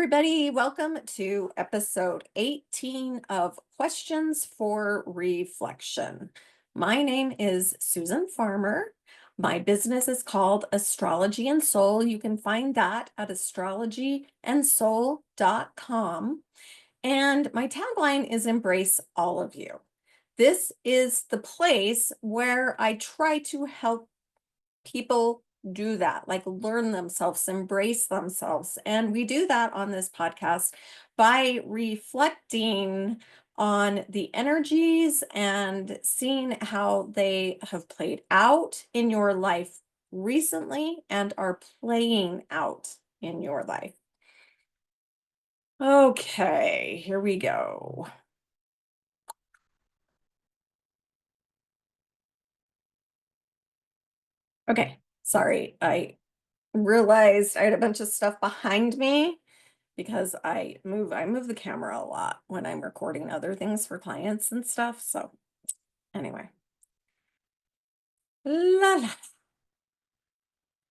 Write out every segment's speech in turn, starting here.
everybody. Welcome to episode 18 of Questions for Reflection. My name is Susan Farmer. My business is called Astrology and Soul. You can find that at astrologyandsoul.com. And my tagline is Embrace All of You. This is the place where I try to help people do that, like learn themselves, embrace themselves. And we do that on this podcast by reflecting on the energies and seeing how they have played out in your life recently and are playing out in your life. Okay, here we go. Okay, sorry. I realized I had a bunch of stuff behind me because I move the camera a lot when I'm recording other things for clients and stuff. So anyway, la la,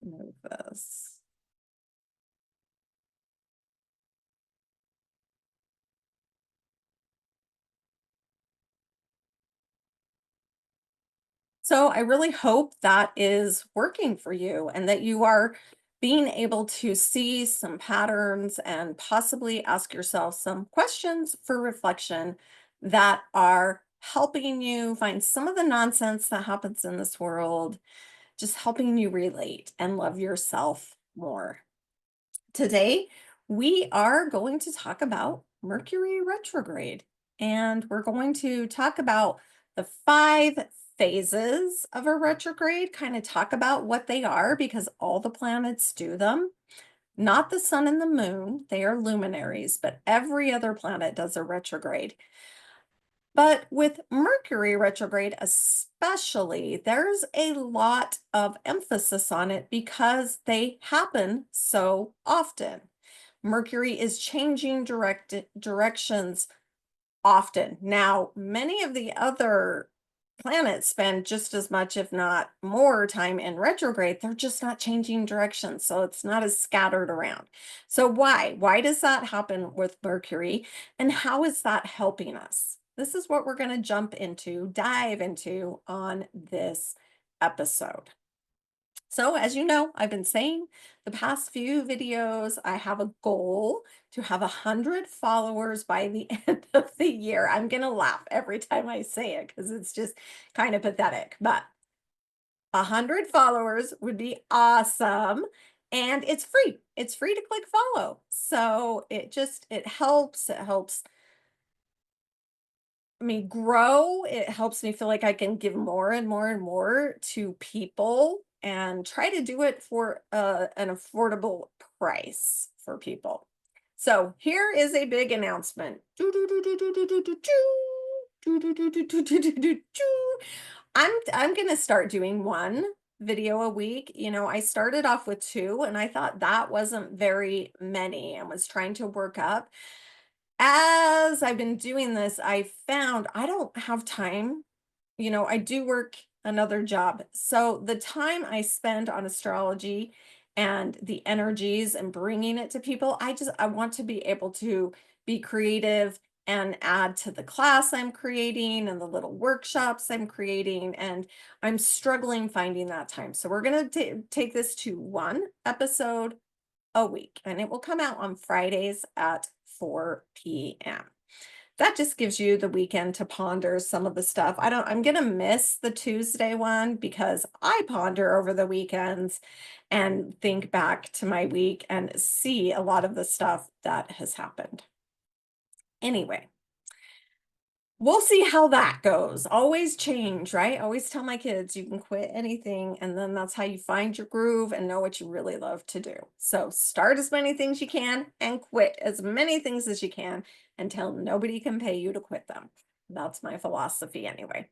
move this. So I really hope that is working for you and that you are being able to see some patterns and possibly ask yourself some questions for reflection that are helping you find some of the nonsense that happens in this world, just helping you relate and love yourself more. Today, we are going to talk about Mercury retrograde, and we're going to talk about the 5 phases of a retrograde, kind of talk about what they are because all the planets do them. Not the sun and the moon, they are luminaries, but every other planet does a retrograde. But with Mercury retrograde, especially, there's a lot of emphasis on it because they happen so often. Mercury is changing directions often. Now, many of the other planets spend just as much, if not more, time in retrograde. They're just not changing directions, so it's not as scattered around. So why? Why does that happen with Mercury, and how is that helping us? This is what we're going to dive into on this episode. So, as you know, I've been saying the past few videos, I have a goal to have 100 followers by the end of the year. I'm going to laugh every time I say it because it's just kind of pathetic, but 100 followers would be awesome. And it's free. It's free to click follow. So it helps. It helps me grow. It helps me feel like I can give more and more and more to people and try to do it for an affordable price for people. So here is a big announcement. I'm going to start doing one video a week. You know, I started off with 2 and I thought that wasn't very many and was trying to work up. As I've been doing this, I found I don't have time. You know, I do work another job. So the time I spend on astrology and the energies and bringing it to people, I want to be able to be creative and add to the class I'm creating and the little workshops I'm creating. And I'm struggling finding that time. So we're going to take this to 1 episode a week, and it will come out on Fridays at 4 p.m. That just gives you the weekend to ponder some of the stuff. I'm going to miss the Tuesday one because I ponder over the weekends and think back to my week and see a lot of the stuff that has happened. Anyway, we'll see how that goes. Always change, right? Always tell my kids you can quit anything, and then that's how you find your groove and know what you really love to do. So start as many things you can and quit as many things as you can until nobody can pay you to quit them. That's my philosophy anyway.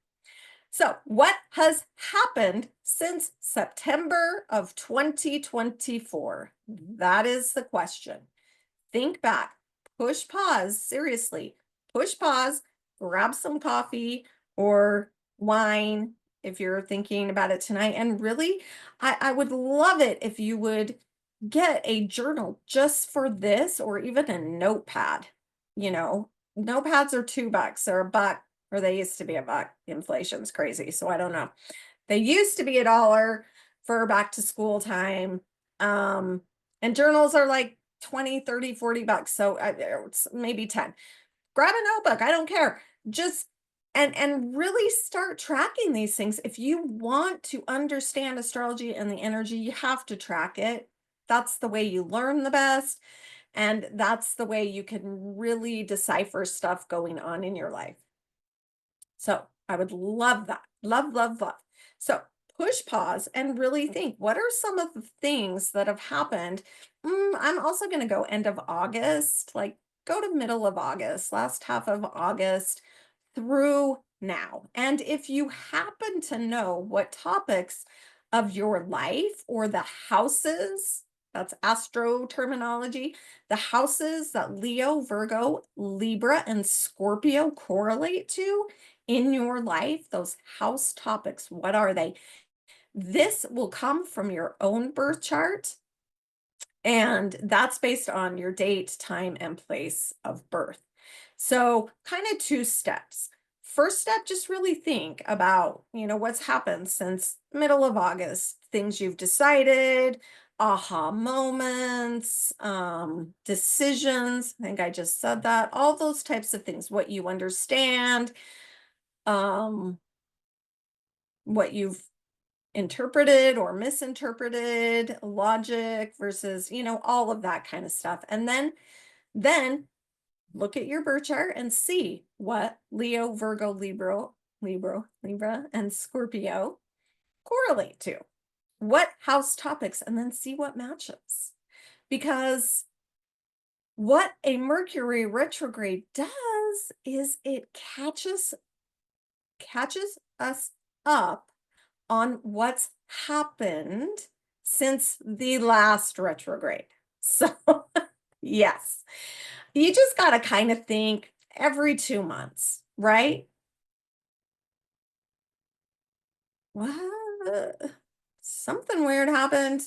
So what has happened since September of 2024? That is the question. Think back, push pause, seriously, push pause, grab some coffee or wine if you're thinking about it tonight. And really, I would love it if you would get a journal just for this, or even a notepad. You know, notepads are $2. They're a buck, or they used to be a buck. Inflation's crazy, so I don't know. They used to be $1 for back to school time. Um, and journals are like 20, 30, $40. So it's maybe 10. Grab a notebook. I don't care. Just and really start tracking these things. If you want to understand astrology and the energy, you have to track it. That's the way you learn the best. And that's the way you can really decipher stuff going on in your life. So I would love that. Love, love, love. So push pause and really think, what are some of the things that have happened? I'm also going to go end of August, like go to middle of August, last half of August through now. And if you happen to know what topics of your life or the houses, that's astro terminology, the houses that Leo, Virgo, Libra, and Scorpio correlate to in your life, those house topics, what are they? This will come from your own birth chart, and that's based on your date, time, and place of birth. So, kind of two steps. First step, just really think about, what's happened since middle of August, things you've decided, aha moments, decisions. I think I just said that. All those types of things, what you understand, um, what you've interpreted or misinterpreted, logic versus, all of that kind of stuff. And then look at your birth chart and see what Leo, Virgo, Libra, and Scorpio correlate to. What house topics, and then see what matches. Because what a Mercury retrograde does is it catches us up on what's happened since the last retrograde. So, yes, you just got to kind of think every 2 months, right? What? Something weird happened.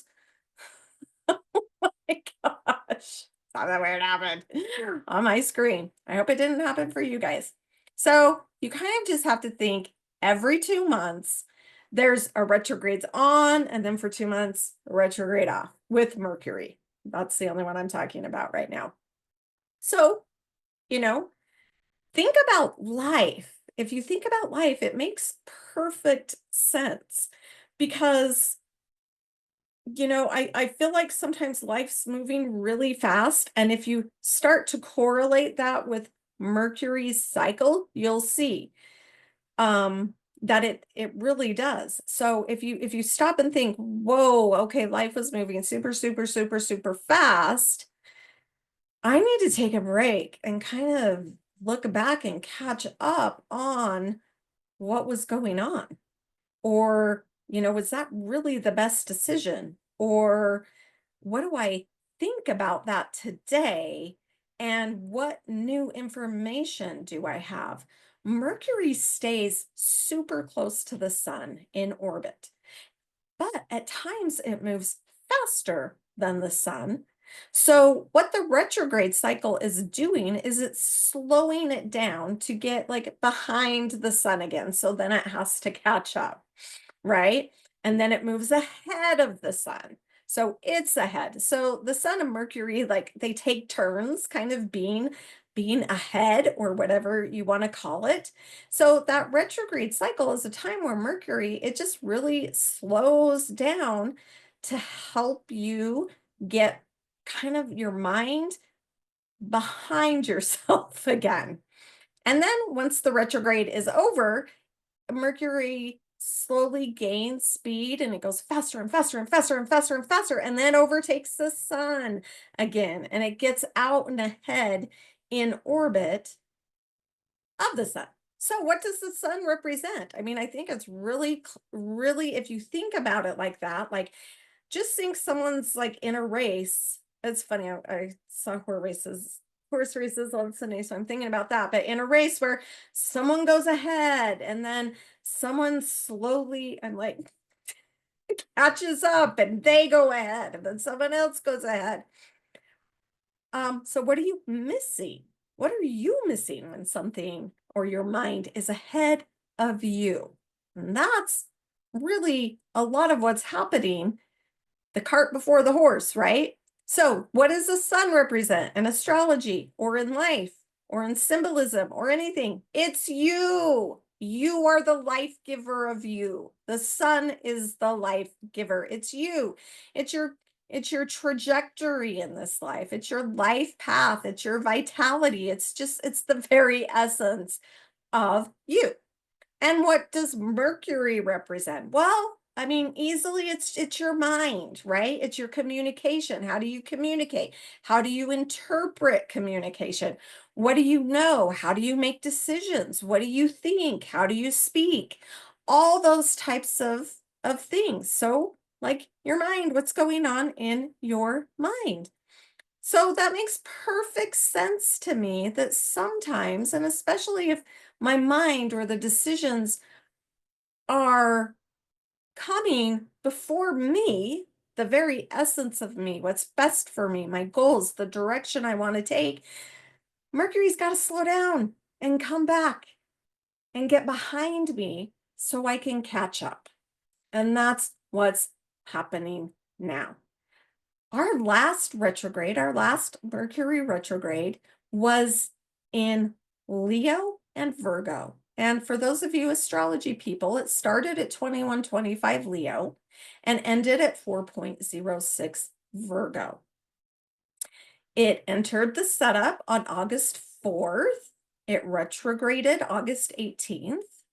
My gosh, something weird happened on my screen. I hope it didn't happen for you guys. So you kind of just have to think every 2 months, there's a retrogrades on, and then for 2 months, a retrograde off with Mercury. That's the only one I'm talking about right now. So, you know, think about life. If you think about life, it makes perfect sense because I feel like sometimes life's moving really fast. And if you start to correlate that with Mercury's cycle, you'll see that it really does. So if you stop and think, whoa, okay, life was moving super, super, super, super fast. I need to take a break and kind of look back and catch up on what was going on. Or, was that really the best decision? Or what do I think about that today? And what new information do I have? Mercury stays super close to the sun in orbit, but at times it moves faster than the sun. So, what the retrograde cycle is doing is it's slowing it down to get like behind the sun again. So then it has to catch up, right? And then it moves ahead of the sun. So it's ahead. So the sun and Mercury, like they take turns kind of being ahead, or whatever you want to call it. So that retrograde cycle is a time where Mercury, it just really slows down to help you get kind of your mind behind yourself again. And then once the retrograde is over, Mercury slowly gains speed and it goes faster and faster and faster and faster and faster, and then overtakes the sun again, and it gets out and ahead in orbit of the sun. So what does the sun represent? I mean, I think it's really, if you think about it like that, like just think someone's like in a race. It's funny, I saw horse races on Sunday, so I'm thinking about that. But in a race where someone goes ahead and then someone slowly, I'm like, catches up and they go ahead and then someone else goes ahead. So what are you missing? What are you missing when something or your mind is ahead of you? And that's really a lot of what's happening, the cart before the horse, right? So, what does the sun represent in astrology or in life or in symbolism or anything? It's you. You are the life giver of you. The sun is the life giver. It's you. It's your it's your trajectory in this life. It's your life path. It's your vitality. It's the very essence of you. And what does Mercury represent? Well, I mean, easily it's your mind, right? It's your communication. How do you communicate? How do you interpret communication? What do you know? How do you make decisions? What do you think? How do you speak? All those types of things. So, like your mind, what's going on in your mind? So that makes perfect sense to me that sometimes, and especially if my mind or the decisions are coming before me, the very essence of me, what's best for me, my goals, the direction I want to take, Mercury's got to slow down and come back and get behind me so I can catch up. And that's what's happening now. Our last retrograde, our last Mercury retrograde was in Leo and Virgo. And for those of you astrology people, it started at 2125 Leo and ended at 4.06 Virgo. It entered the setup on August 4th. It retrograded August 18th.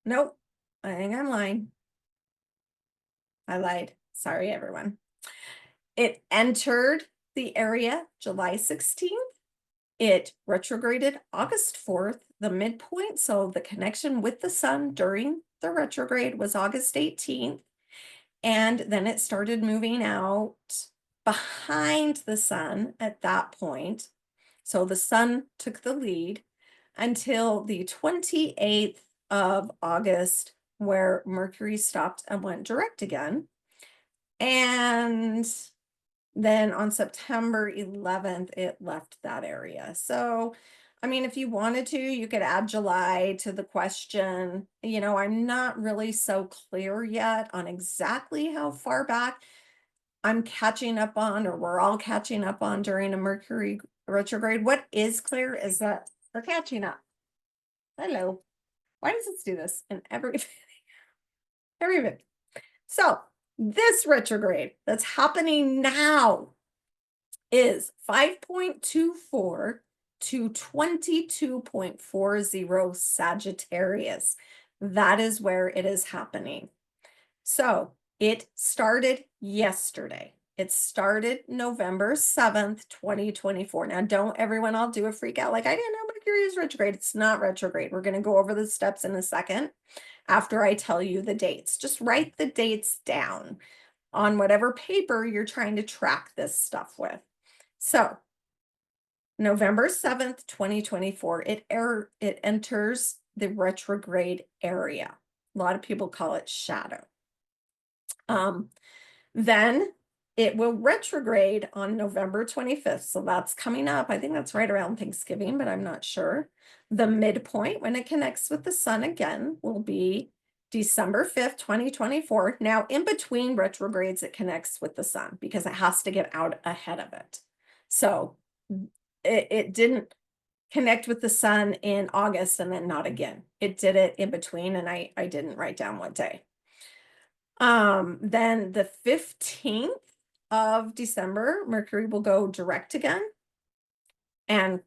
Nope, I think I'm lying. I lied. Sorry, everyone. It entered the area July 16th. It retrograded August 4th, the midpoint. So the connection with the sun during the retrograde was August 18th. And then it started moving out behind the sun at that point. So the sun took the lead until the 28th of August, where Mercury stopped and went direct again. And then on September 11th, it left that area. So, I mean, if you wanted to, you could add July to the question. You know, I'm not really so clear yet on exactly how far back I'm catching up on, or we're all catching up on during a Mercury retrograde. What is clear is that we're catching up. Hello. Why does it do this in every bit? So, this retrograde that's happening now is 5.24 to 22.40 Sagittarius. That is where it is happening. So it started yesterday. It started November 7th, 2024. Now, don't everyone all do a freak out like, I didn't know Mercury is retrograde. It's not retrograde. We're going to go over the steps in a second after I tell you the dates. Just write the dates down on whatever paper you're trying to track this stuff with. So November 7th, 2024, it enters the retrograde area. A lot of people call it shadow. Then it will retrograde on November 25th. So that's coming up. I think that's right around Thanksgiving, but I'm not sure. The midpoint, when it connects with the sun again, will be December 5th, 2024. Now, in between retrogrades, it connects with the sun because it has to get out ahead of it. So it didn't connect with the sun in August and then not again. It did it in between, and I didn't write down what day. Then the 15th of December, Mercury will go direct again and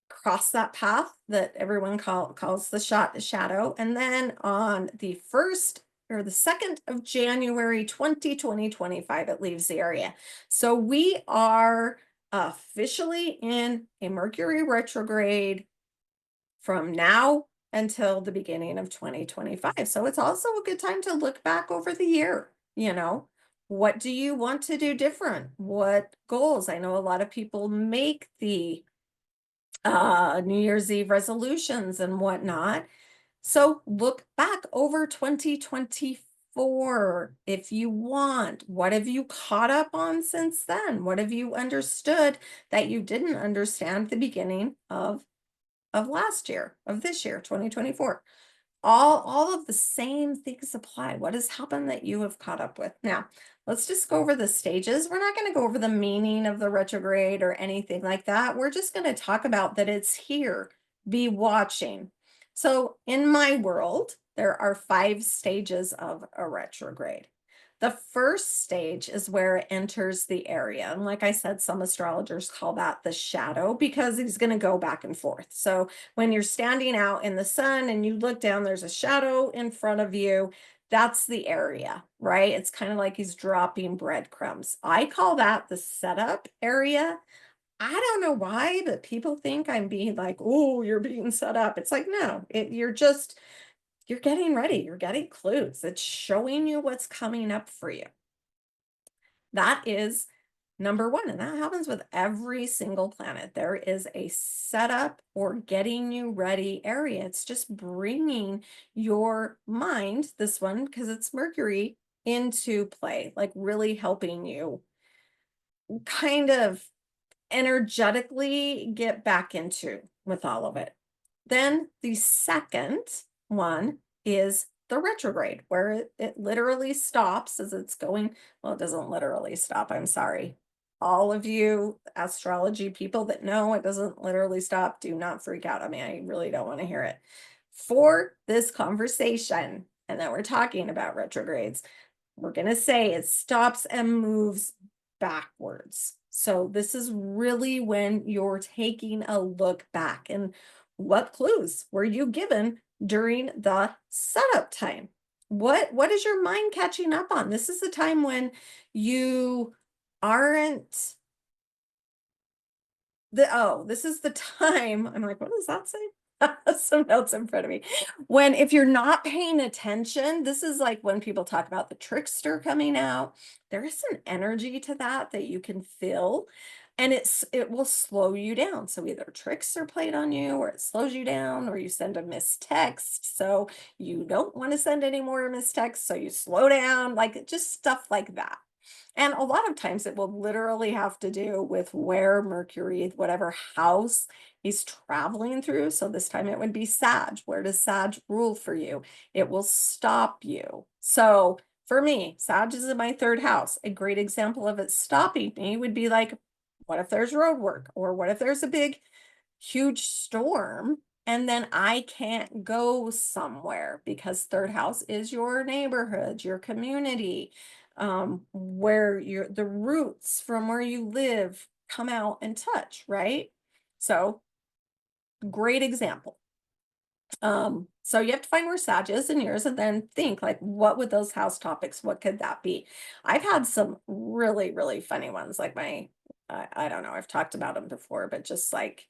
cross that path that everyone calls the shadow. And then on the 1st or the 2nd of January, 2025, it leaves the area. So we are officially in a Mercury retrograde from now until the beginning of 2025. So it's also a good time to look back over the year. You know, what do you want to do different? What goals? I know a lot of people make the New Year's Eve resolutions and whatnot. So look back over 2025 for if you want. What have you caught up on since then? What have you understood that you didn't understand at the beginning of last year, of this year, 2024? All of the same things apply. What has happened that you have caught up with? Now, let's just go over the stages. We're not going to go over the meaning of the retrograde or anything like that. We're just going to talk about that it's here. Be watching. So, in my world, there are 5 stages of a retrograde. The first stage is where it enters the area. And like I said, some astrologers call that the shadow because he's going to go back and forth. So when you're standing out in the sun and you look down, there's a shadow in front of you. That's the area, right? It's kind of like he's dropping breadcrumbs. I call that the setup area. I don't know why, but people think I'm being like, oh, you're being set up. It's like, no, you're getting ready. You're getting clues. It's showing you what's coming up for you. That is number one. And that happens with every single planet. There is a setup or getting you ready area. It's just bringing your mind, this one, because it's Mercury, into play, like really helping you kind of energetically get back into with all of it. Then the second one is the retrograde, where it literally stops as it's going. Well, it doesn't literally stop. I'm sorry. All of you astrology people that know it doesn't literally stop, do not freak out on me. I really don't want to hear it. For this conversation, and that we're talking about retrogrades, we're going to say it stops and moves backwards. So this is really when you're taking a look back. And what clues were you given during the setup time? What is your mind catching up on? This is the time when you aren't this is the time. I'm like, what does that say? Some notes in front of me. When if you're not paying attention, this is like when people talk about the trickster coming out. There is an energy to that you can feel, and it will slow you down. So either tricks are played on you, or it slows you down, or you send a missed text. So you don't want to send any more missed texts, so you slow down, like just stuff like that. And a lot of times it will literally have to do with where Mercury, whatever house he's traveling through. So this time it would be Sag. Where does Sag rule for you? It will stop you. So for me, Sag is in my 3rd house. A great example of it stopping me would be like, what if there's road work? Or what if there's a big, huge storm? And then I can't go somewhere because 3rd house is your neighborhood, your community, where the roots from where you live come out and touch, right? So great example. So you have to find where Sag is in yours and then think like, what would those house topics, what could that be? I've had some really, really funny ones, like I don't know, I've talked about them before, but just like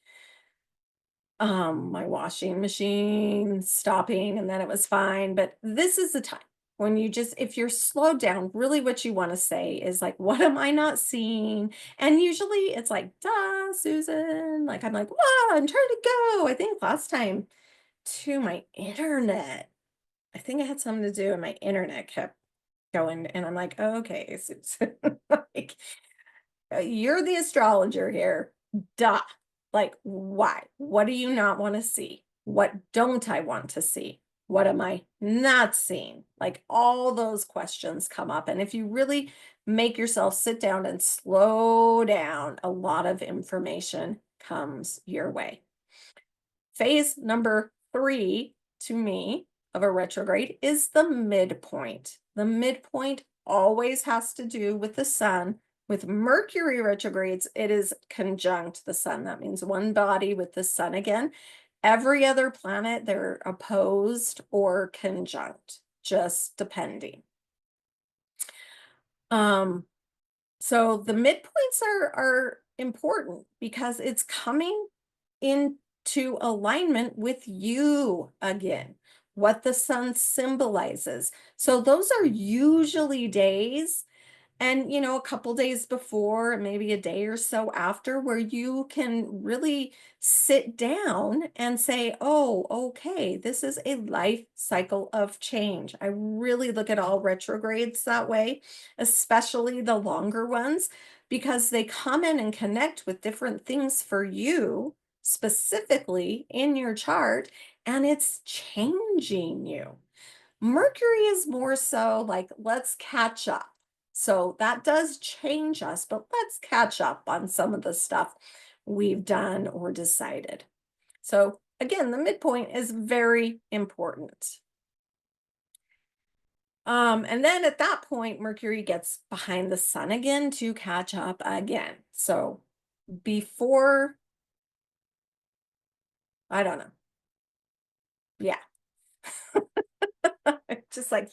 my washing machine stopping and then it was fine. But this is the time when if you're slowed down, really what you want to say is like, what am I not seeing? And usually it's like, duh, Susan. Like I'm like, wow, I'm trying to go. I think last time to my internet. I think it had something to do with my internet kept going. And I'm like, oh, okay, Susan. Like, you're the astrologer here. Duh. Like, why? What do you not want to see? What don't I want to see? What am I not seeing? Like, all those questions come up. And if you really make yourself sit down and slow down, a lot of information comes your way. Phase number 3 to me of a retrograde is the midpoint. The midpoint always has to do with the sun. With Mercury retrogrades, it is conjunct the sun. That means one body with the sun again. Every other planet, they're opposed or conjunct, just depending. So the midpoints are important because it's coming into alignment with you again, what the sun symbolizes. So those are usually days And, a couple days before, maybe a day or so after, where you can really sit down and say, oh, okay, this is a life cycle of change. I really look at all retrogrades that way, especially the longer ones, because they come in and connect with different things for you specifically in your chart, and it's changing you. Mercury is more so like, let's catch up. So that does change us, but let's catch up on some of the stuff we've done or decided. So again, the midpoint is very important. And then at that point, Mercury gets behind the sun again to catch up again. So before, I don't know. Yeah. Just like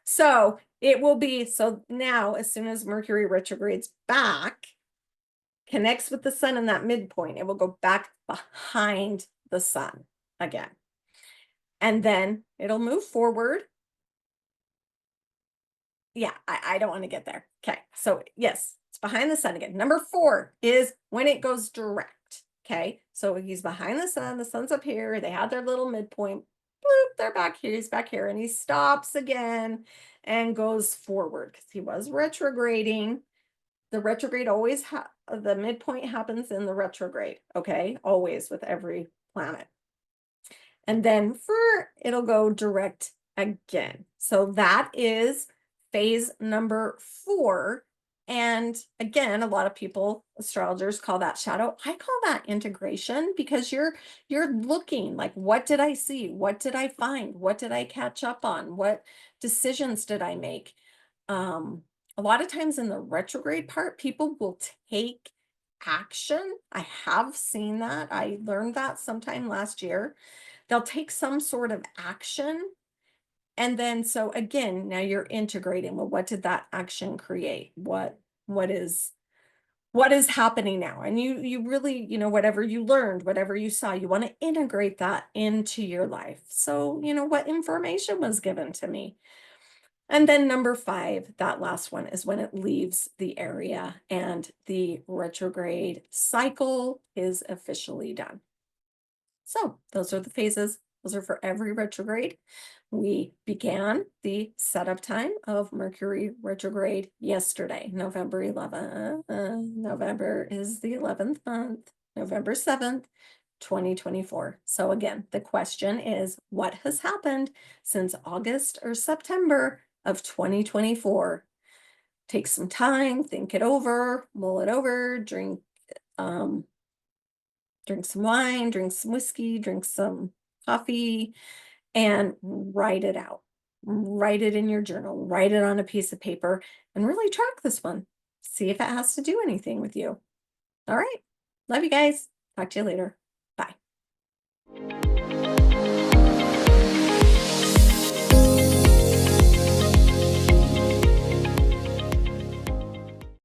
so it will be, so now as soon as Mercury retrogrades back, connects with the sun in that midpoint, it will go back behind the sun again. And then it'll move forward. Yeah, I don't want to get there. Okay. So yes, it's behind the sun again. Number 4 is when it goes direct. Okay. So he's behind the sun's up here. They had their little midpoint. Bloop, they're back here. He's back here. And he stops again and goes forward because he was retrograding. The retrograde always the midpoint happens in the retrograde. Okay. Always with every planet. And then it'll go direct again. So that is phase number 4. And again, a lot of people, astrologers, call that shadow. I call that integration, because you're looking like, what did I see? What did I find? What did I catch up on? What decisions did I make? A lot of times in the retrograde part, people will take action. I have seen that. I learned that sometime last year. They'll take some sort of action. And then, so again, now you're integrating. Well, what did that action create? What is happening now? And you really, whatever you learned, whatever you saw, you want to integrate that into your life. So, what information was given to me? And then number 5, that last one, is when it leaves the area and the retrograde cycle is officially done. So those are the phases. Those are for every retrograde. We began the setup time of Mercury retrograde yesterday, November 11th. November is the 11th month, November 7th, 2024. So again, the question is, what has happened since August or September of 2024? Take some time, think it over, mull it over, drink some wine, drink some whiskey, drink some coffee, and write it out. Write it in your journal, write it on a piece of paper, and really track this one. See if it has to do anything with you. All right. Love you guys. Talk to you later. Bye.